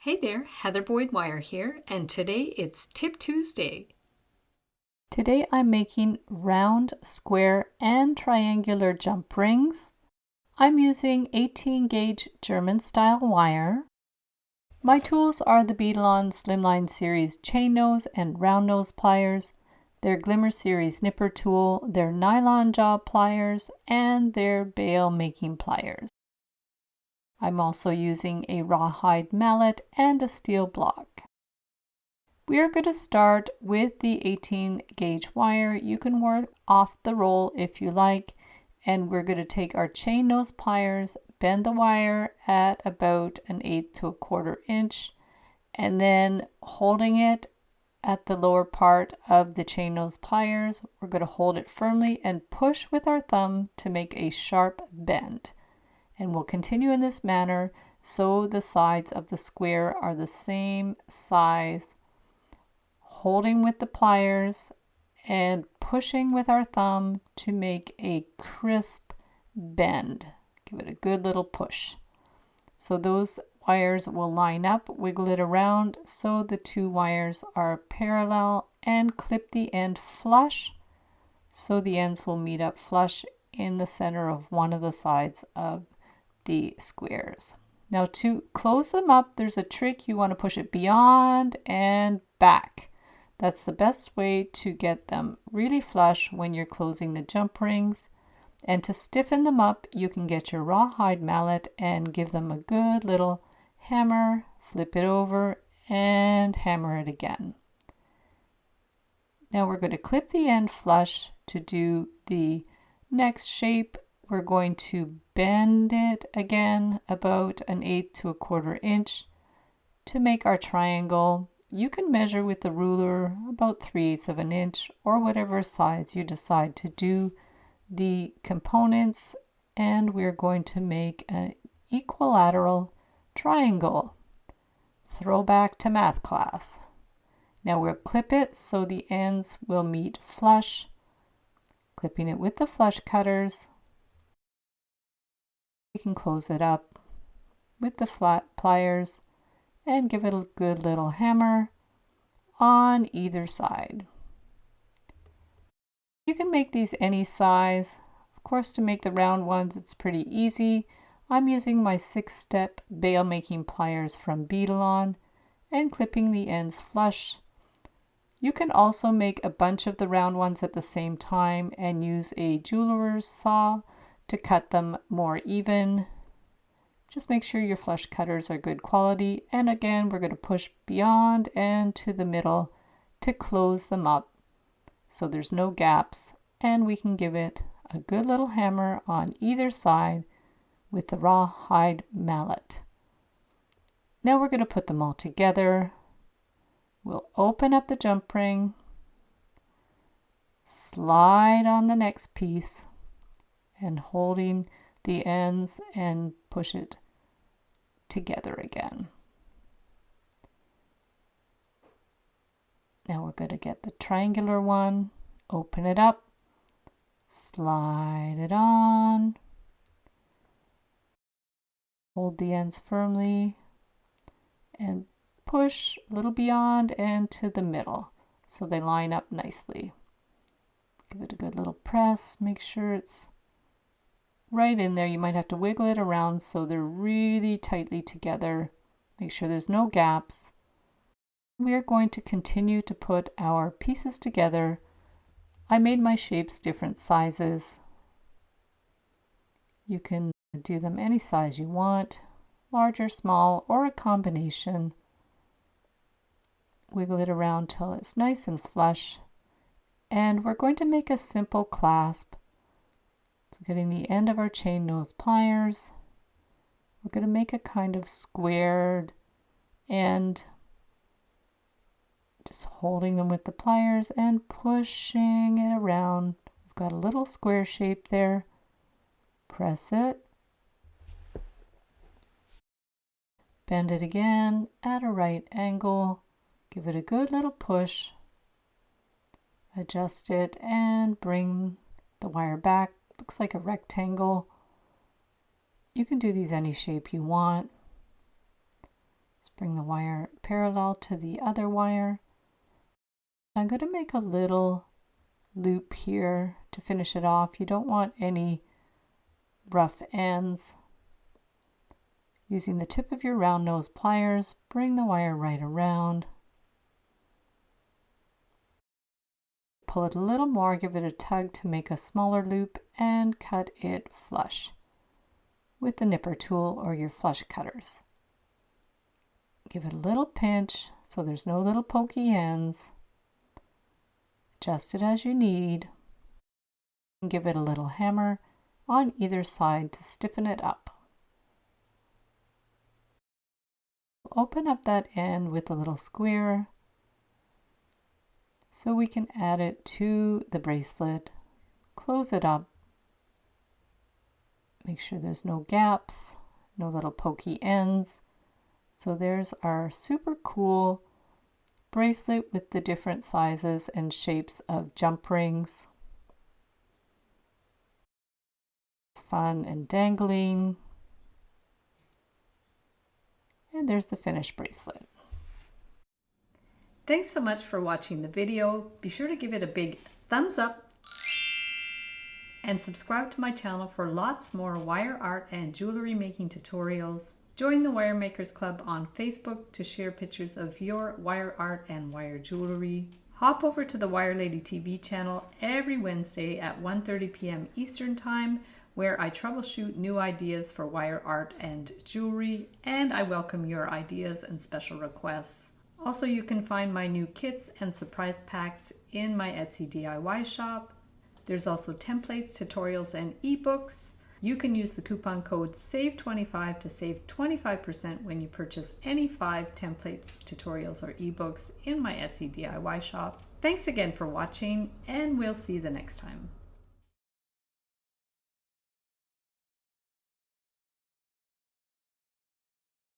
Hey there, Heather Boyd Wire here, and today it's Tip Tuesday. Today I'm making round, square, and triangular jump rings. I'm using 18 gauge German style wire. My tools are the Beadlon Slimline Series chain nose and round nose pliers, their Glimmer Series nipper tool, their nylon jaw pliers, and their bail making pliers. I'm also using a rawhide mallet and a steel block. We are going to start with the 18 gauge wire. You can work off the roll if you like, and we're going to take our chain nose pliers, bend the wire at about 1/8 to 1/4 inch, and then holding it at the lower part of the chain nose pliers, we're going to hold it firmly and push with our thumb to make a sharp bend. And we'll continue in this manner so the sides of the square are the same size, holding with the pliers and pushing with our thumb to make a crisp bend. Give it a good little push. So those wires will line up, wiggle it around so the two wires are parallel, and clip the end flush so the ends will meet up flush in the center of one of the sides of the squares. Now to close them up, there's a trick. You want to push it beyond and back. That's the best way to get them really flush when you're closing the jump rings. And to stiffen them up, you can get your rawhide mallet and give them a good little hammer, flip it over, and hammer it again. Now we're going to clip the end flush to do the next shape. We're going to bend it again about 1/8 to 1/4 inch to make our triangle. You can measure with the ruler about 3/8 of an inch or whatever size you decide to do the components, and we're going to make an equilateral triangle. Throwback to math class. Now we'll clip it so the ends will meet flush, clipping it with the flush cutters. We can close it up with the flat pliers and give it a good little hammer on either side. You can make these any size. Of course, to make the round ones, it's pretty easy. I'm using my 6-step bail making pliers from Beadlon and clipping the ends flush. You can also make a bunch of the round ones at the same time and use a jeweler's saw to cut them more even. Just make sure your flush cutters are good quality, and again we're going to push beyond and to the middle to close them up so there's no gaps, and we can give it a good little hammer on either side with the rawhide mallet. Now we're going to put them all together. We'll open up the jump ring, slide on the next piece, and holding the ends and push it together again. Now we're going to get the triangular one, open it up, slide it on, hold the ends firmly, and push a little beyond and to the middle so they line up nicely. Give it a good little press, make sure it's right in there. You might have to wiggle it around so they're really tightly together. Make sure there's no gaps. We are going to continue to put our pieces together. I made my shapes different sizes. You can do them any size you want, large or small, or a combination. Wiggle it around till it's nice and flush. And we're going to make a simple clasp. So getting the end of our chain nose pliers, we're going to make a kind of squared end, just holding them with the pliers and pushing it around. We've got a little square shape there. Press it, bend it again at a right angle, give it a good little push, adjust it, and bring the wire back. Looks like a rectangle. You can do these any shape you want. It's Bring the wire parallel to the other wire. I'm going to make a little loop here to finish it off. You don't want any rough ends. Using the tip of your round nose pliers, bring the wire right around. Pull it a little more, give it a tug to make a smaller loop, and cut it flush with the nipper tool or your flush cutters. Give it a little pinch so there's no little pokey ends. Adjust it as you need. And give it a little hammer on either side to stiffen it up. Open up that end with a little square so we can add it to the bracelet. Close it up. Make sure there's no gaps, no little pokey ends. So there's our super cool bracelet with the different sizes and shapes of jump rings. It's fun and dangling. And there's the finished bracelet. Thanks so much for watching the video. Be sure to give it a big thumbs up and subscribe to my channel for lots more wire art and jewelry making tutorials. Join the Wire Makers Club on Facebook to share pictures of your wire art and wire jewelry. Hop over to the Wire Lady TV channel every Wednesday at 1:30 p.m. Eastern Time, where I troubleshoot new ideas for wire art and jewelry, and I welcome your ideas and special requests. Also, you can find my new kits and surprise packs in my Etsy DIY shop. There's also templates, tutorials, and ebooks. You can use the coupon code SAVE25 to save 25% when you purchase any 5 templates, tutorials, or ebooks in my Etsy DIY shop. Thanks again for watching, and we'll see you the next time.